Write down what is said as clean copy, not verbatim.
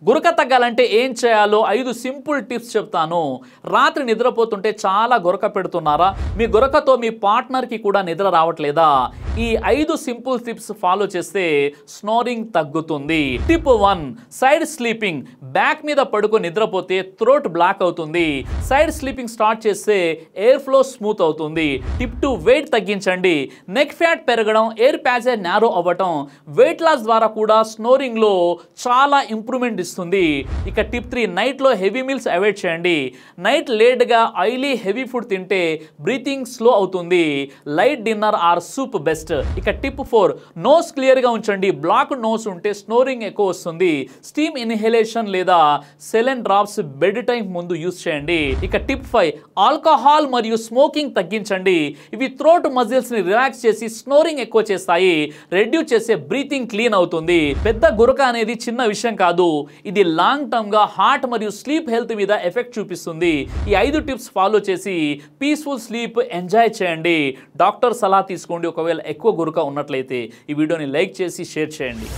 గురక తగ్గాలంటే ఏం చేయాలో 5 సింపుల్ టిప్స్ చెప్తాను. రాత్రి నిద్రపోతుంటే చాలా గురక పెడుతున్నారా? మీ గురకతో మీ పార్ట్నర్కి కూడా నిద్ర రావట్లేదా? ఈ 5 సింపుల్ టిప్స్ ఫాలో చేస్తే స్నోరింగ్ తగ్గుతుంది. Tip 1, side sleeping. బ్యాక్ మీద పడుకొని నిద్రపోతే థ్రోట్ బ్లాక్ అవుతుంది. సైడ్ స్లీపింగ్ స్టార్ట్ చేస్తే ఎయిర్ ఫ్లో స్మూత్ అవుతుంది. టిప్ 2, వెయిట్ తగ్గించండి. నెక్ ఫ్యాట్ పెరగడం, ఎయిర్ ప్యాసేజ్ నారో అవ్వటం, వెయిట్ లాస్ ద్వారా కూడా స్నోరింగ్ లో చాలా ఇంప్రూవ్మెంట్ ఇస్తుంది. ఇక టిప్ 3, నైట్ లో హెవీ మీల్స్ అవాయిడ్ చేయండి. నైట్ లేట్ గా ఆయిలీ హెవీ ఫుడ్ తింటే బ్రీతింగ్ స్లో అవుతుంది. Light dinner or soup best. ఇక టిప్ 4, నోస్ క్లియర్ గా ఉంచండి. బ్లాక్ నోస్ ఉంటే స్నోరింగ్ ఎక్కువ వస్తుంది. స్టీమ్ ఇన్హలేషన్ లేదా సెలెన్ డ్రాప్స్ బెడ్ టైం ముందు యూస్ చేయండి. ఇక టిప్ 5, ఆల్కహాల్ మరియు స్మోకింగ్ తగ్గించండి. ఇవి థ్రోట్ మజిల్స్ ని రిలాక్స్ చేసి స్నోరింగ్ ఎక్కువ చేస్తాయి. రెడ్యూస్ చేసే బ్రీతింగ్ క్లీన్ అవుతుంది. పెద్ద గురక అనేది చిన్న విషయం కాదు. ఇది లాంగ్ టర్మ్ గా హార్ట్ మరియు స్లీప్ హెల్త్ మీద ఎఫెక్ట్ చూపిస్తుంది. ఈ 5 టిప్స్ ఫాలో చేసి పీస్ఫుల్ స్లీప్ ఎంజాయ్ చేయండి. డాక్టర్ సలహా తీసుకోండి. ఒకవేళ ఎక్కువ గురక ఉన్నట్లయితే ఈ వీడియోని లైక్ చేసి షేర్ చేయండి.